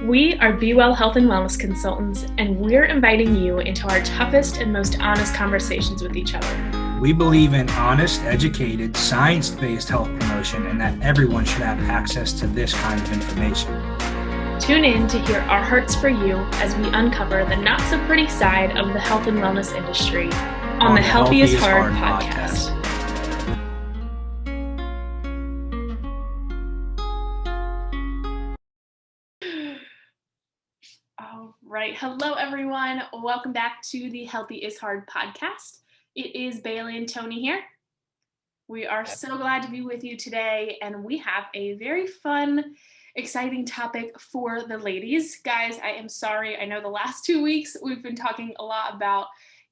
We are Be Well Health and Wellness Consultants, and we're inviting you into our toughest and most honest conversations with each other. We believe in honest, educated, science-based health promotion and that everyone should have access to this kind of information. Tune in to hear our hearts for you as we uncover the not-so-pretty side of the health and wellness industry on the Healthy is Hard podcast. All right. Hello, everyone. Welcome back to the Healthy is Hard podcast. It is Bailey and Tony here. We are so glad to be with you today, and we have a very fun, exciting topic for the ladies. Guys, I am sorry. I know the last 2 weeks we've been talking a lot about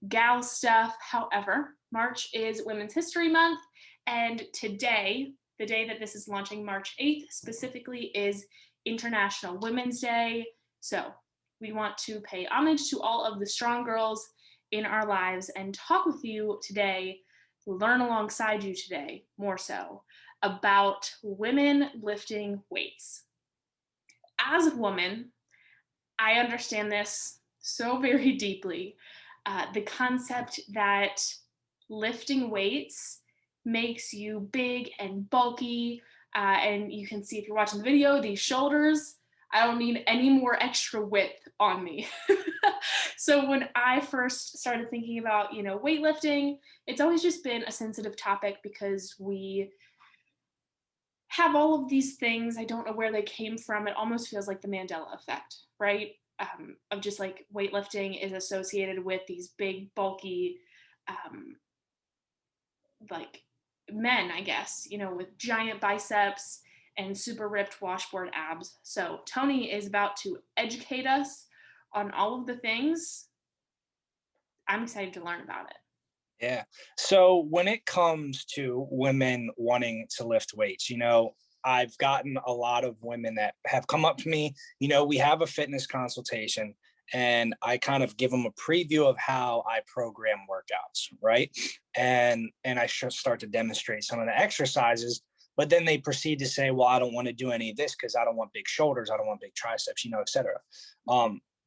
gal stuff. However, March is Women's History Month, and today, the day that this is launching, March 8th specifically, is International Women's Day. So we want to pay homage to all of the strong girls in our lives and talk with you today, learn alongside you today, more so, about women lifting weights. As a woman, I understand this so very deeply. The concept that lifting weights makes you big and bulky, and you can see if you're watching the video, these shoulders, I don't need any more extra width on me. So when I first started thinking about, weightlifting, it's always just been a sensitive topic because we have all of these things. I don't know where they came from. It almost feels like the Mandela effect, right? Of just like weightlifting is associated with these big, bulky, like men, I guess, with giant biceps and super ripped washboard abs. So Tony is about to educate us on all of the things. I'm excited to learn about it. Yeah. So when it comes to women wanting to lift weights, I've gotten a lot of women that have come up to me, we have a fitness consultation and I kind of give them a preview of how I program workouts, right? And I should start to demonstrate some of the exercises, but then they proceed to say, well, I don't want to do any of this because I don't want big shoulders. I don't want big triceps, et cetera.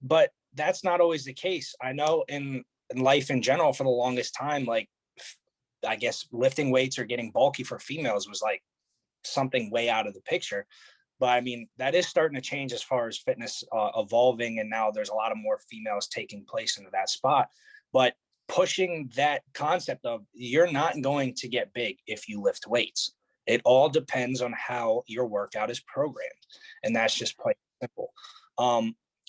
But that's not always the case. I know in life in general, for the longest time, like, I guess lifting weights or getting bulky for females was like something way out of the picture. But I mean, that is starting to change as far as fitness evolving. And now there's a lot of more females taking place into that spot. But pushing that concept of you're not going to get big if you lift weights. It all depends on how your workout is programmed. And that's just quite simple.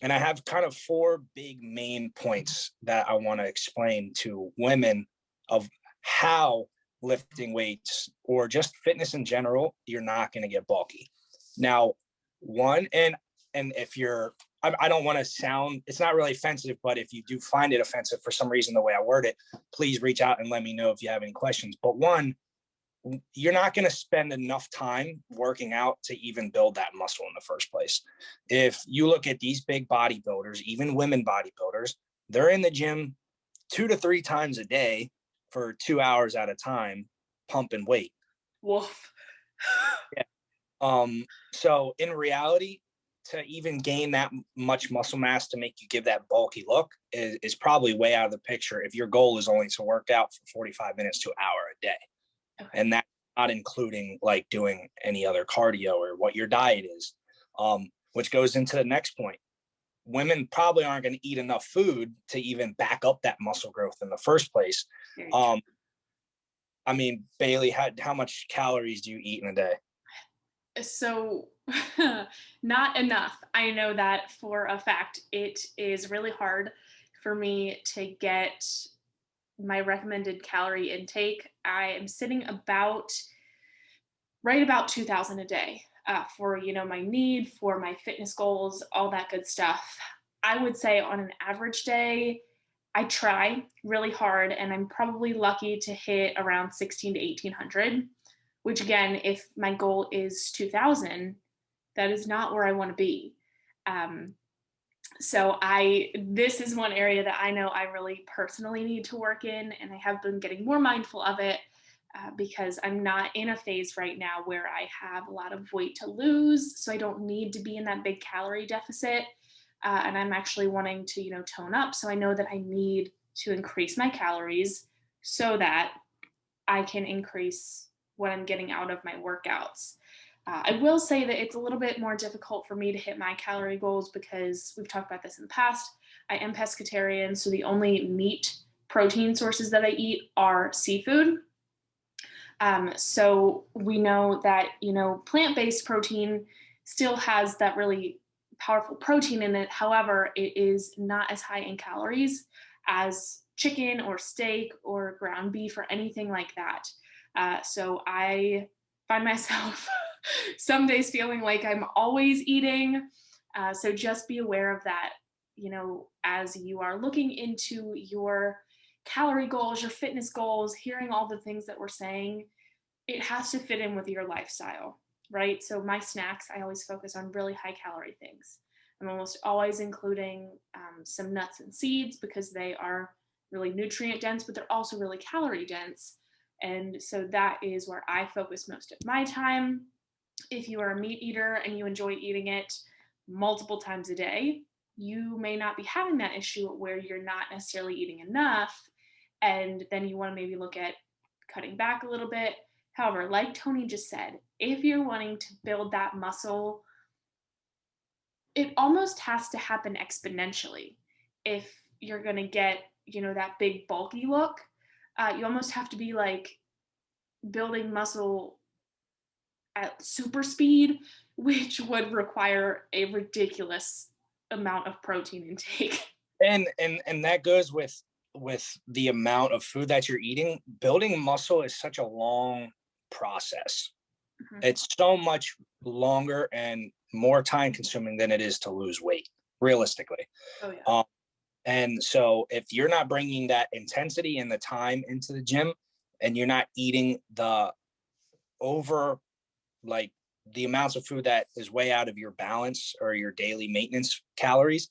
And I have kind of 4 big main points that I want to explain to women of how lifting weights or just fitness in general, you're not going to get bulky. Now, one, and if you're, I don't want to sound, it's not really offensive, but if you do find it offensive for some reason, the way I word it, please reach out and let me know if you have any questions. But one, you're not going to spend enough time working out to even build that muscle in the first place. If you look at these big bodybuilders, even women bodybuilders, they're in the gym 2 to 3 times a day for 2 hours at a time, pumping weight. Woof. Yeah. So in reality, to even gain that much muscle mass to make you give that bulky look is probably way out of the picture if your goal is only to work out for 45 minutes to an hour a day. Okay. And that's not including like doing any other cardio or what your diet is, which goes into the next point. Women probably aren't going to eat enough food to even back up that muscle growth in the first place. I mean, Bailey, how much calories do you eat in a day? So not enough. I know that for a fact. It is really hard for me to get my recommended calorie intake. I am sitting right about 2,000 a day for, my need, for my fitness goals, all that good stuff. I would say on an average day, I try really hard and I'm probably lucky to hit around 16 to 1,800, which again, if my goal is 2,000, that is not where I want to be. So this is one area that I know I really personally need to work in, and I have been getting more mindful of it. because I'm not in a phase right now where I have a lot of weight to lose. So I don't need to be in that big calorie deficit. And I'm actually wanting to, tone up. So I know that I need to increase my calories so that I can increase what I'm getting out of my workouts. I will say that it's a little bit more difficult for me to hit my calorie goals because we've talked about this in the past. I am pescatarian, so the only meat protein sources that I eat are seafood. So we know that, plant-based protein still has that really powerful protein in it. However, it is not as high in calories as chicken or steak or ground beef or anything like that. So I find myself some days feeling like I'm always eating. So just be aware of that, as you are looking into your calorie goals, your fitness goals, hearing all the things that we're saying, it has to fit in with your lifestyle, right? So my snacks, I always focus on really high calorie things. I'm almost always including some nuts and seeds because they are really nutrient dense, but they're also really calorie dense. And so that is where I focus most of my time. If you are a meat eater and you enjoy eating it multiple times a day, you may not be having that issue where you're not necessarily eating enough. And then you want to maybe look at cutting back a little bit. However, like Tony just said, if you're wanting to build that muscle, it almost has to happen exponentially. If you're going to get, that big bulky look, you almost have to be like building muscle at super speed, which would require a ridiculous amount of protein intake. And that goes with the amount of food that you're eating. Building muscle is such a long process. Mm-hmm. It's so much longer and more time consuming than it is to lose weight, realistically. Oh, yeah. And so if you're not bringing that intensity and the time into the gym, and you're not eating the amounts of food that is way out of your balance or your daily maintenance calories,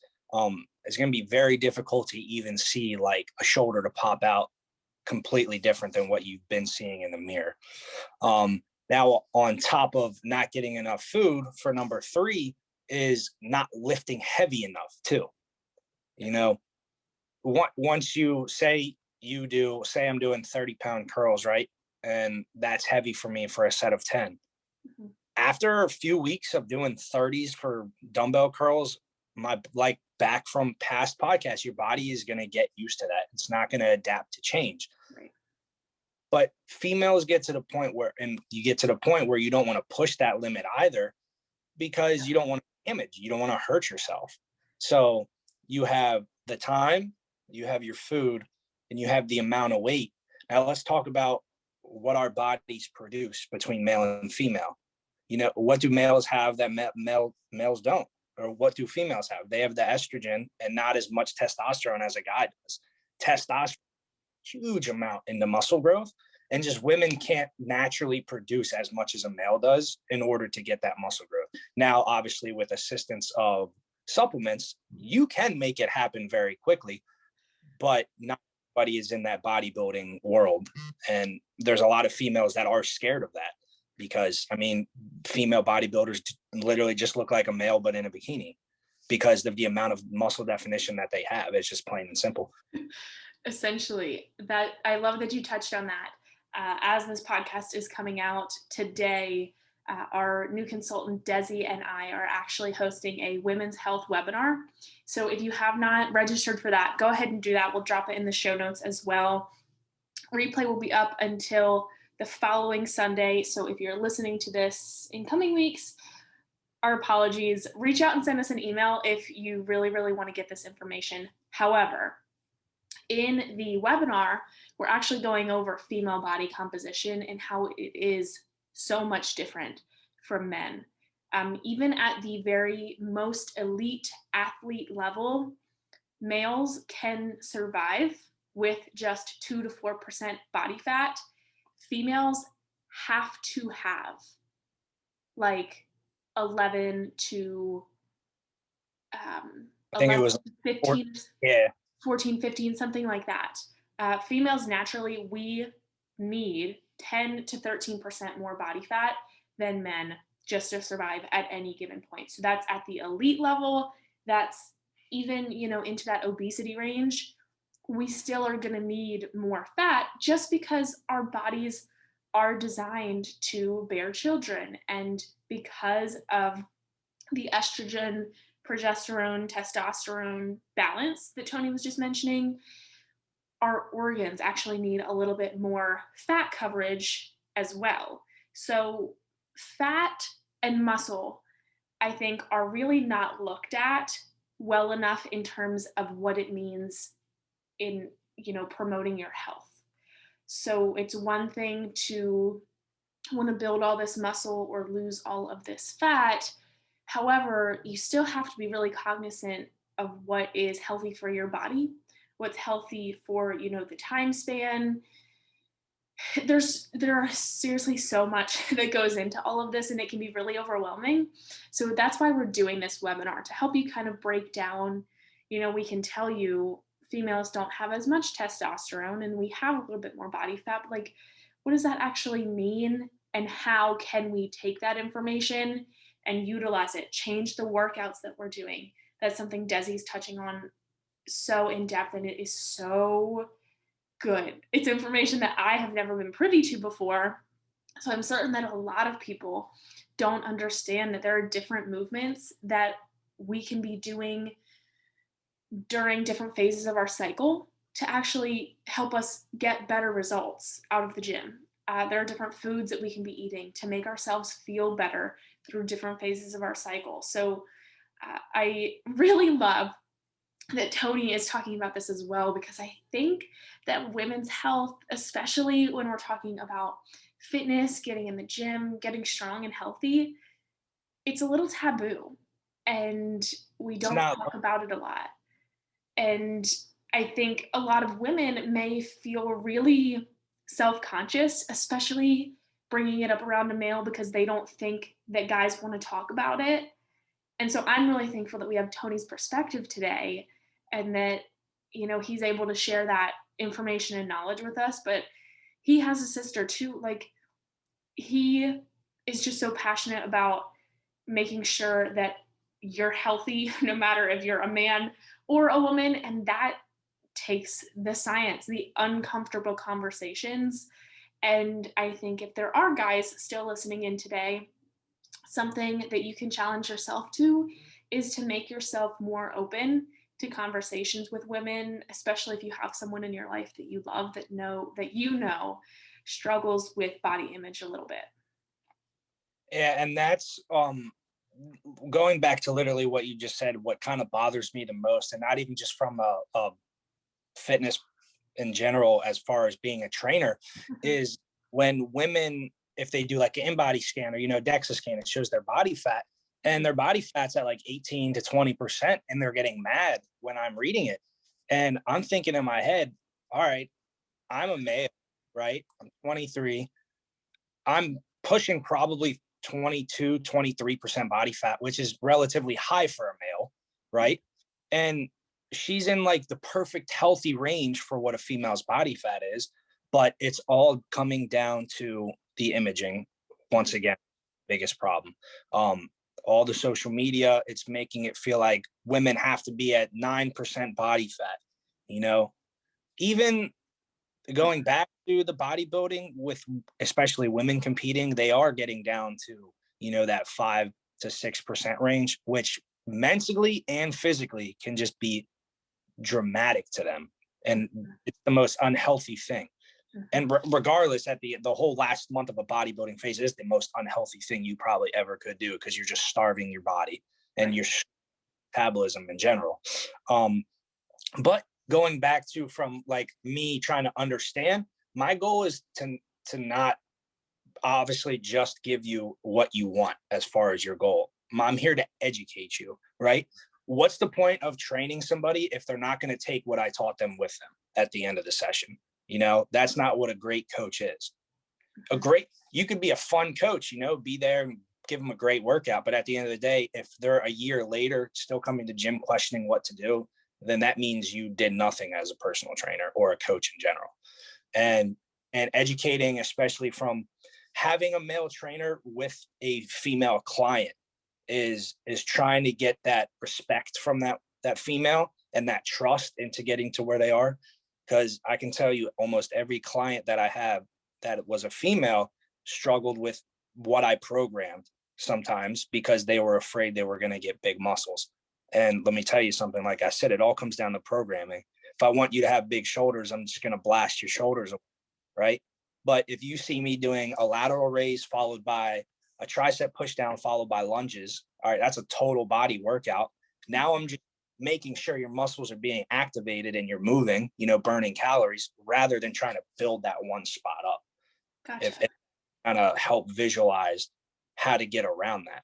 it's going to be very difficult to even see like a shoulder to pop out completely different than what you've been seeing in the mirror. Now, on top of not getting enough food, for number 3 is not lifting heavy enough too. Once you say I'm doing 30-pound curls, right? And that's heavy for me for a set of 10. Mm-hmm. After a few weeks of doing 30s for dumbbell curls, back from past podcasts, your body is going to get used to that. It's not going to adapt to change. Right. But females get to the point where you don't want to push that limit either, because you don't want to damage, you don't want to hurt yourself. So you have the time, you have your food, and you have the amount of weight. Now let's talk about what our bodies produce between male and female. What do males have that males don't? Or what do females have? They have the estrogen and not as much testosterone as a guy does. Testosterone, huge amount in the muscle growth, and just women can't naturally produce as much as a male does in order to get that muscle growth. Now, obviously, with assistance of supplements, you can make it happen very quickly, but not everybody is in that bodybuilding world. And there's a lot of females that are scared of that, because female bodybuilders literally just look like a male, but in a bikini, because of the amount of muscle definition that they have. It's just plain and simple. Essentially, that I love that you touched on that. As this podcast is coming out today, our new consultant Desi and I are actually hosting a women's health webinar. So if you have not registered for that, go ahead and do that. We'll drop it in the show notes as well. Replay will be up until the following Sunday. So if you're listening to this in coming weeks, our apologies. Reach out and send us an email if you really, really want to get this information. However, in the webinar, we're actually going over female body composition and how it is so much different from men. Even at the very most elite athlete level, males can survive with just 2 to 4% body fat. Females have to have like 11 to I think it was 15, 14, 15, something like that. Females naturally, we need 10 to 13% more body fat than men just to survive at any given point. So that's at the elite level. That's even, into that obesity range. We still are going to need more fat just because our bodies are designed to bear children. And because of the estrogen, progesterone, testosterone balance that Tony was just mentioning, our organs actually need a little bit more fat coverage as well. So fat and muscle, I think, are really not looked at well enough in terms of what it means in, promoting your health. So it's one thing to want to build all this muscle or lose all of this fat. However, you still have to be really cognizant of what is healthy for your body, what's healthy for, the time span. There are seriously so much that goes into all of this, and it can be really overwhelming. So that's why we're doing this webinar, to help you kind of break down. We can tell you females don't have as much testosterone and we have a little bit more body fat, but like, what does that actually mean? And how can we take that information and utilize it, change the workouts that we're doing? That's something Desi's touching on so in depth, and it is so good. It's information that I have never been privy to before. So I'm certain that a lot of people don't understand that there are different movements that we can be doing during different phases of our cycle to actually help us get better results out of the gym. There are different foods that we can be eating to make ourselves feel better through different phases of our cycle. So I really love that Tony is talking about this as well, because I think that women's health, especially when we're talking about fitness, getting in the gym, getting strong and healthy, it's a little taboo and we don't talk about it a lot. And I think a lot of women may feel really self-conscious, especially bringing it up around a male, because they don't think that guys want to talk about it. And so I'm really thankful that we have Tony's perspective today, and that, he's able to share that information and knowledge with us. But he has a sister too. Like, he is just so passionate about making sure that you're healthy, no matter if you're a man or a woman. And that takes the science, the uncomfortable conversations. And I think if there are guys still listening in today, something that you can challenge yourself to is to make yourself more open to conversations with women, especially if you have someone in your life that you love, that struggles with body image a little bit. Yeah, and that's going back to literally what you just said, what kind of bothers me the most, and not even just from a fitness in general, as far as being a trainer, is when women, if they do like an in-body scan or, DEXA scan, it shows their body fat, and their body fat's at like 18 to 20%, and they're getting mad when I'm reading it. And I'm thinking in my head, all right, I'm a male, right? I'm 23. I'm pushing probably 22, 23% body fat, which is relatively high for a male, right? And she's in like the perfect healthy range for what a female's body fat is, but it's all coming down to the imaging. Once again, biggest problem. All the social media, it's making it feel like women have to be at 9% body fat, even going back to the bodybuilding, with especially women competing, they are getting down to, that 5 to 6% range, which mentally and physically can just be dramatic to them. And it's the most unhealthy thing. And regardless, at the whole last month of a bodybuilding phase is the most unhealthy thing you probably ever could do, because you're just starving your body and your metabolism in general. But going back to, from like me trying to understand, my goal is to not obviously just give you what you want as far as your goal. I'm here to educate you, right? What's the point of training somebody if they're not going to take what I taught them with them at the end of the session? That's not what a great coach is. You could be a fun coach, be there and give them a great workout. But at the end of the day, if they're a year later still coming to gym questioning what to do, then that means you did nothing as a personal trainer or a coach in general. And and educating, especially from having a male trainer with a female client, is trying to get that respect from that female and that trust into getting to where they are. Because I can tell you, almost every client that I have that was a female struggled with what I programmed sometimes because they were afraid they were going to get big muscles. And let me tell you something, like I said, it all comes down to programming. If I want you to have big shoulders, I'm just going to blast your shoulders away, right? But if you see me doing a lateral raise followed by a tricep push down followed by lunges, all right, that's a total body workout. Now I'm just making sure your muscles are being activated and you're moving, burning calories rather than trying to build that one spot up. Gotcha. If it kind of help visualize how to get around that.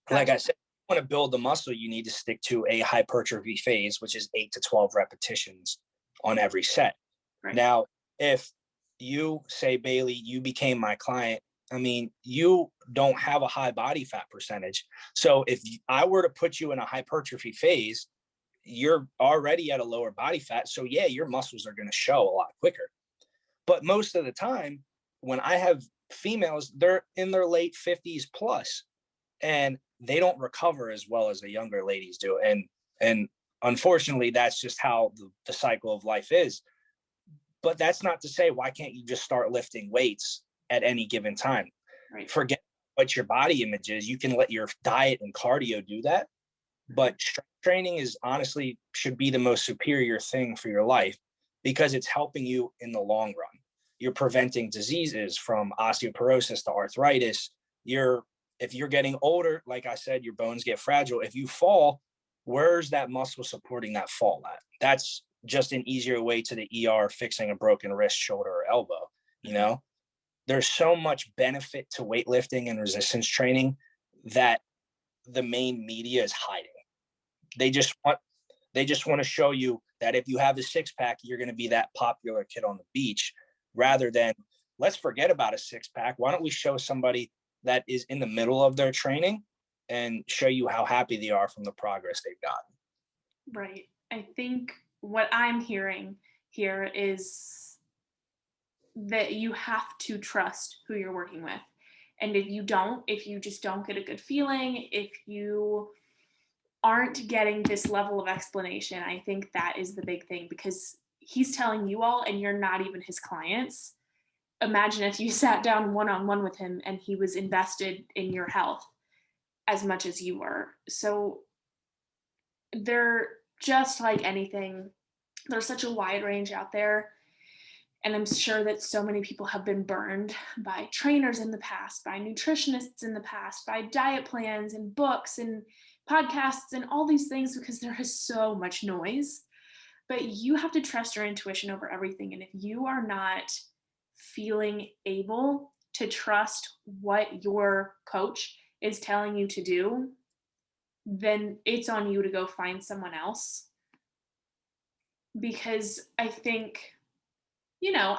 Gotcha. Like I said, if you want to build the muscle, you need to stick to a hypertrophy phase, which is 8 to 12 repetitions on every set. Right. Now, if you say, Bailey, you became my client, I mean, you don't have a high body fat percentage. So if I were to put you in a hypertrophy phase, you're already at a lower body fat. So yeah, your muscles are going to show a lot quicker. But most of the time, when I have females, they're in their late 50s plus, and they don't recover as well as the younger ladies do. And unfortunately, that's just how the cycle of life is. But that's not to say, why can't you just start lifting weights at any given time? Right. Forget what your body image is. You can let your diet and cardio do that. But strength training is honestly should be the most superior thing for your life because it's helping you in the long run. You're preventing diseases from osteoporosis to arthritis. If you're getting older, like I said, your bones get fragile. If you fall, where's that muscle supporting that fall at? That's just an easier way to the ER fixing a broken wrist, shoulder, or elbow. There's so much benefit to weightlifting and resistance training that the main media is hiding. They just want to show you that if you have a six-pack, you're going to be that popular kid on the beach, rather than let's forget about a six-pack. Why don't we show somebody that is in the middle of their training and show you how happy they are from the progress they've gotten? Right. I think what I'm hearing here is that you have to trust who you're working with. And if you just don't get a good feeling, if you aren't getting this level of explanation, I think that is the big thing, because he's telling you all and you're not even his clients. Imagine if you sat down one-on-one with him and he was invested in your health as much as you were. So they're just like anything. There's such a wide range out there. And I'm sure that so many people have been burned by trainers in the past, by nutritionists in the past, by diet plans and books and podcasts and all these things, because there is so much noise. But you have to trust your intuition over everything. And if you are not feeling able to trust what your coach is telling you to do, then it's on you to go find someone else. Because I think,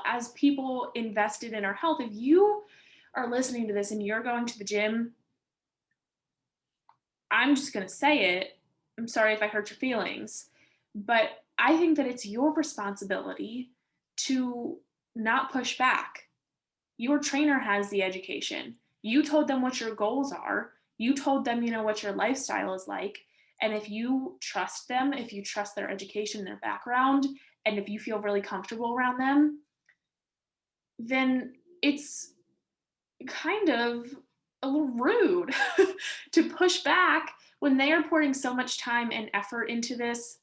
as people invested in our health, if you are listening to this and you're going to the gym, I'm just going to say it. I'm sorry if I hurt your feelings, but I think that it's your responsibility to not push back. Your trainer has the education. You told them what your goals are. You told them, what your lifestyle is like. And if you trust them, if you trust their education, their background, and if you feel really comfortable around them, then it's kind of a little rude to push back when they are pouring so much time and effort into this.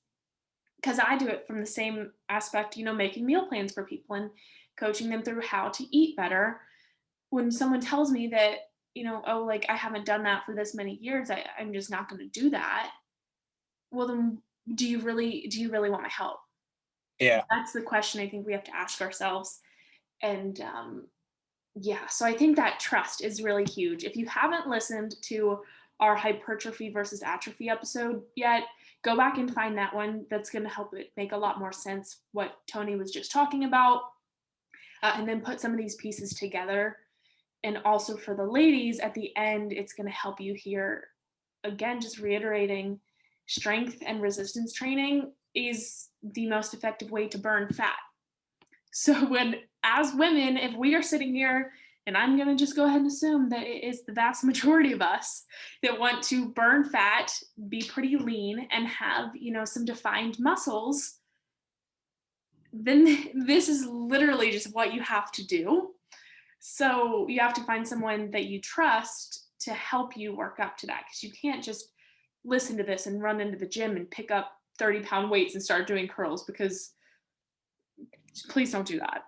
Because I do it from the same aspect, making meal plans for people and coaching them through how to eat better. When someone tells me that, I haven't done that for this many years, I'm just not going to do that. Well, then do you really want my help? Yeah. That's the question I think we have to ask ourselves. And so I think that trust is really huge. If you haven't listened to our hypertrophy versus atrophy episode yet, go back and find that one. That's going to help it make a lot more sense what Tony was just talking about, and then put some of these pieces together. And also for the ladies at the end, it's going to help you hear, again, just reiterating, strength and resistance training is the most effective way to burn fat. So when as women, if we are sitting here, and I'm going to just go ahead and assume that it is the vast majority of us that want to burn fat, be pretty lean, and have, some defined muscles, then this is literally just what you have to do. So you have to find someone that you trust to help you work up to that, because you can't just listen to this and run into the gym and pick up 30-pound weights and start doing curls, because please don't do that.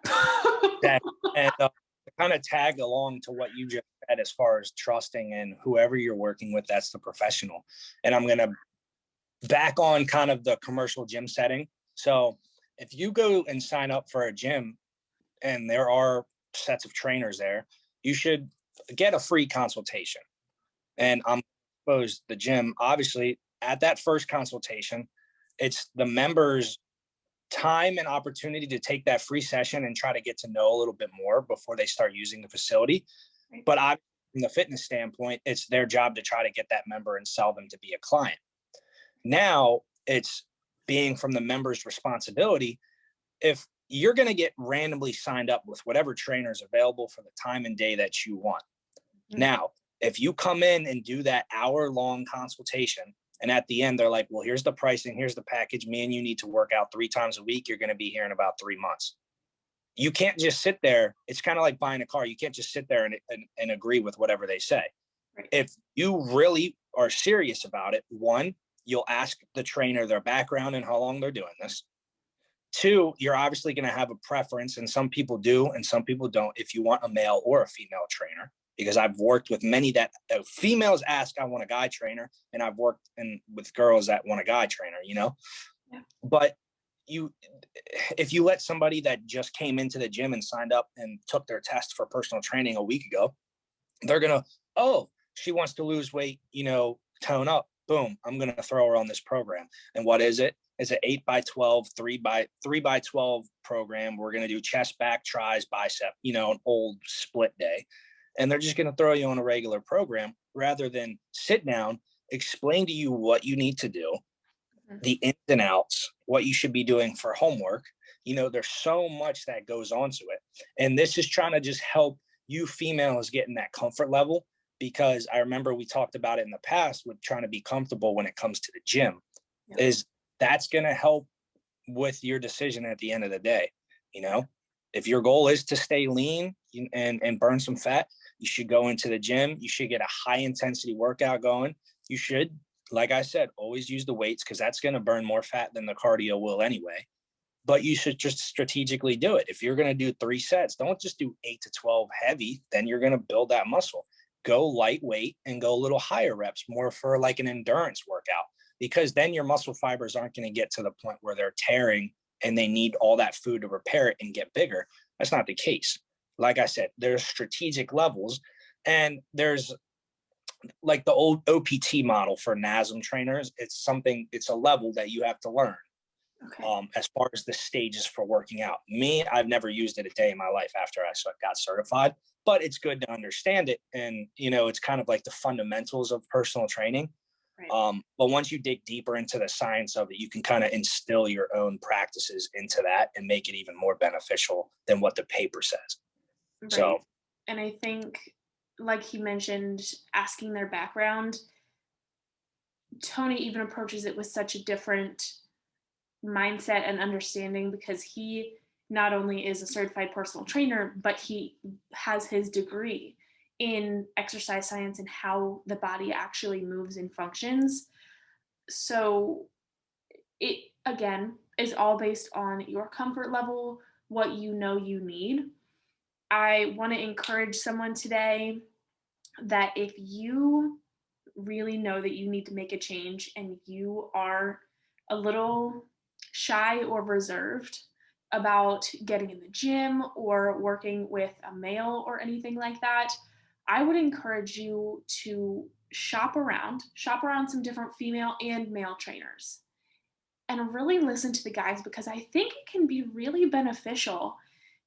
And to kind of tag along to what you just said as far as trusting and whoever you're working with, that's the professional. And I'm going to back on kind of the commercial gym setting. So if you go and sign up for a gym and there are sets of trainers there, you should get a free consultation. And I'm exposed the gym, obviously, at that first consultation, it's the members' time and opportunity to take that free session and try to get to know a little bit more before they start using the facility. But from the fitness standpoint, it's their job to try to get that member and sell them to be a client. Now it's being from the member's responsibility. If you're going to get randomly signed up with whatever trainer is available for the time and day that you want. Mm-hmm. Now, if you come in and do that hour-long consultation, and at the end, they're like, well, here's the pricing, here's the package, me and you need to work out 3 times a week. You're going to be here in about 3 months. You can't just sit there. It's kind of like buying a car. You can't just sit there and agree with whatever they say. Right. If you really are serious about it, 1, you'll ask the trainer their background and how long they're doing this. 2, you're obviously going to have a preference, and some people do and some people don't, if you want a male or a female trainer. Because I've worked with many that females ask, I want a guy trainer. And I've worked with girls that want a guy trainer, Yeah. But if you let somebody that just came into the gym and signed up and took their test for personal training a week ago, they're going to, oh, she wants to lose weight, tone up. Boom, I'm going to throw her on this program. And what is it? It's an 8x12, 3x12 program. We're going to do chest, back, tries, bicep, an old split day. And they're just going to throw you on a regular program rather than sit down, explain to you what you need to do, the ins and outs, what you should be doing for homework. There's so much that goes on to it. And this is trying to just help you females get in that comfort level, because I remember we talked about it in the past with trying to be comfortable when it comes to the gym. Yeah. Is that's going to help with your decision at the end of the day. If your goal is to stay lean and burn some fat, you should go into the gym. You should get a high intensity workout going. You should, like I said, always use the weights, because that's going to burn more fat than the cardio will anyway. But you should just strategically do it. If you're going to do 3 sets, don't just do 8 to 12 heavy. Then you're going to build that muscle. Go lightweight and go a little higher reps, more for like an endurance workout, because then your muscle fibers aren't going to get to the point where they're tearing and they need all that food to repair it and get bigger. That's not the case. Like I said, there's strategic levels, and there's like the old OPT model for NASM trainers. It's a level that you have to learn. Okay. As far as the stages for working out. Me, I've never used it a day in my life after I got certified, but it's good to understand it. And, it's kind of like the fundamentals of personal training. Right. But once you dig deeper into the science of it, you can kind of instill your own practices into that and make it even more beneficial than what the paper says. Right. So, and I think, like he mentioned, asking their background, Tony even approaches it with such a different mindset and understanding, because he not only is a certified personal trainer, but he has his degree in exercise science and how the body actually moves and functions. So it, again, is all based on your comfort level, what you need. I want to encourage someone today that if you really know that you need to make a change and you are a little shy or reserved about getting in the gym or working with a male or anything like that, I would encourage you to shop around some different female and male trainers and really listen to the guys, because I think it can be really beneficial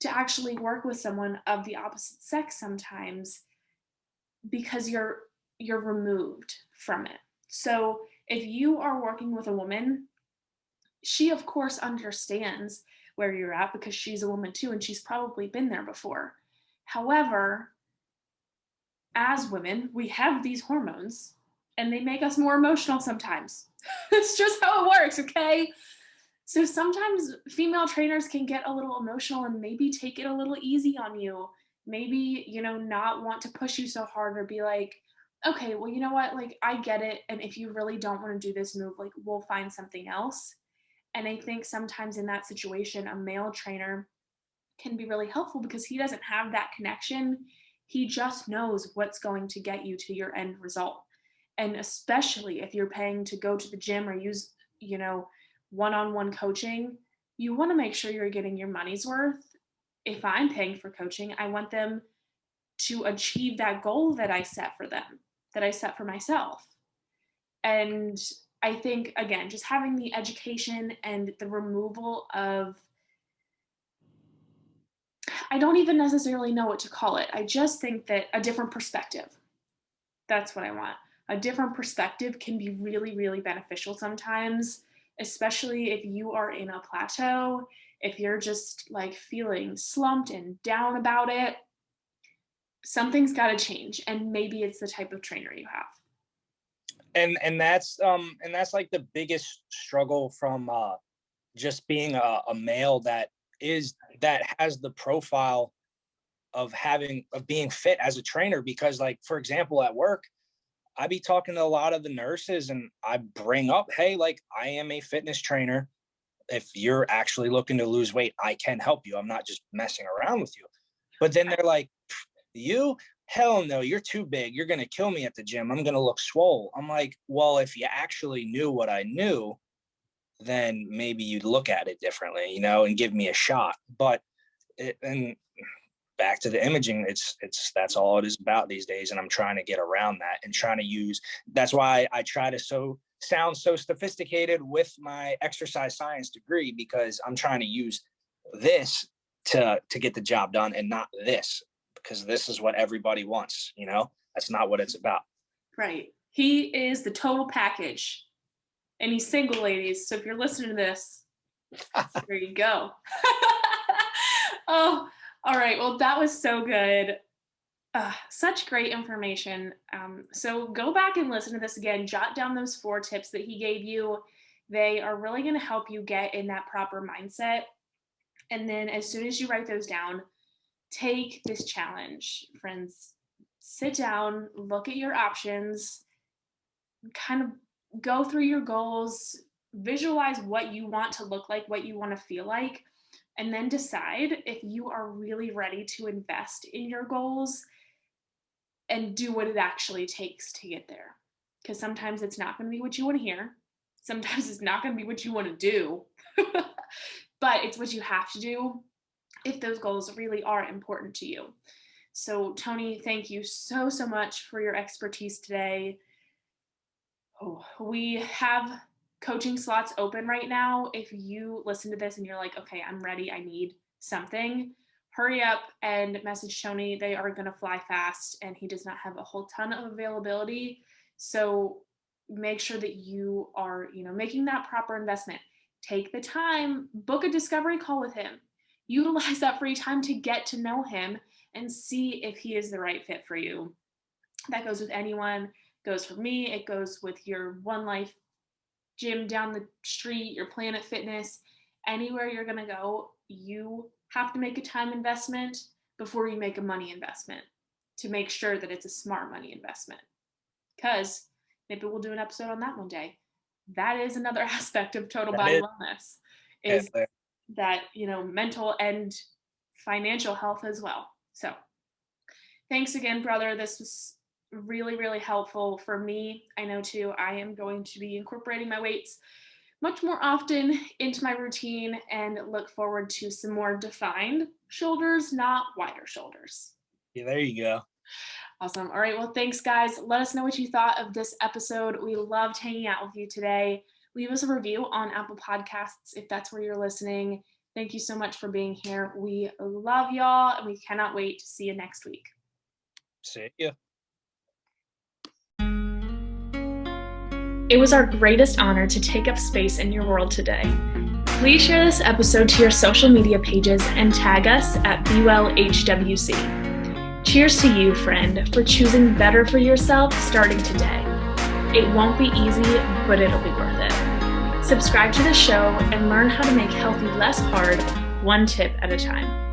to actually work with someone of the opposite sex sometimes, because you're removed from it. So if you are working with a woman, she of course understands where you're at because she's a woman too and she's probably been there before. However, as women, we have these hormones and they make us more emotional sometimes. It's just how it works, okay? So sometimes female trainers can get a little emotional and maybe take it a little easy on you. Maybe, not want to push you so hard or be like, okay, well, you know what? Like, I get it. And if you really don't want to do this move, like, we'll find something else. And I think sometimes in that situation, a male trainer can be really helpful because he doesn't have that connection. He just knows what's going to get you to your end result. And especially if you're paying to go to the gym or use, one-on-one coaching, you want to make sure you're getting your money's worth. If I'm paying for coaching, I want them to achieve that goal that I set for them, that I set for myself. And I think, again, just having the education and the removal of, I don't even necessarily know what to call it. I just think that a different perspective, that's what I want. A different perspective can be really, really beneficial sometimes, especially if you are in a plateau, if you're just like feeling slumped and down about it. Something's got to change, and maybe it's the type of trainer you have. And that's like the biggest struggle from just being a male that has the profile of being fit as a trainer, because, like, for example, at work, I be talking to a lot of the nurses and I bring up, hey, like, I am a fitness trainer. If you're actually looking to lose weight, I can help you. I'm not just messing around with you. But then they're like, you? Hell no, you're too big. You're going to kill me at the gym. I'm going to look swole. I'm like, well, if you actually knew what I knew, then maybe you'd look at it differently, and give me a shot. But and back to the imaging, that's all it is about these days. And I'm trying to get around that and trying to use, that's why I try to sound so sophisticated with my exercise science degree, because I'm trying to use this to get the job done and not this, because this is what everybody wants. That's not what it's about. Right. He is the total package, and he's single, ladies. So if you're listening to this, there you go. Oh, all right. Well, that was so good. Such great information. So go back and listen to this again. Jot down those 4 tips that he gave you. They are really going to help you get in that proper mindset. And then as soon as you write those down, take this challenge, friends. Sit down, look at your options, kind of go through your goals, visualize what you want to look like, what you want to feel like, and then decide if you are really ready to invest in your goals and do what it actually takes to get there. Because sometimes it's not going to be what you want to hear. Sometimes it's not going to be what you want to do, but it's what you have to do if those goals really are important to you. So Tony, thank you so, so much for your expertise today. We have coaching slots open right now. If you listen to this and you're like, okay, I'm ready, I need something, hurry up and message Tony. They are going to fly fast, and he does not have a whole ton of availability. So make sure that you are, making that proper investment. Take the time, book a discovery call with him. Utilize that free time to get to know him and see if he is the right fit for you. That goes with anyone. Goes for me. It goes with your One Life gym down the street, your Planet Fitness, anywhere you're going to go. You have to make a time investment before you make a money investment to make sure that it's a smart money investment. Because maybe we'll do an episode on that one day. That is another aspect of total body wellness, is that, mental and financial health as well. So thanks again, brother. This was really, really helpful for me. I know too, I am going to be incorporating my weights much more often into my routine and look forward to some more defined shoulders, not wider shoulders. Yeah, there you go. Awesome. All right. Well, thanks, guys. Let us know what you thought of this episode. We loved hanging out with you today. Leave us a review on Apple Podcasts if that's where you're listening. Thank you so much for being here. We love y'all, and we cannot wait to see you next week. See ya. It was our greatest honor to take up space in your world today. Please share this episode to your social media pages and tag us at BeWellHWC. Cheers to you, friend, for choosing better for yourself starting today. It won't be easy, but it'll be worth it. Subscribe to the show and learn how to make healthy less hard, one tip at a time.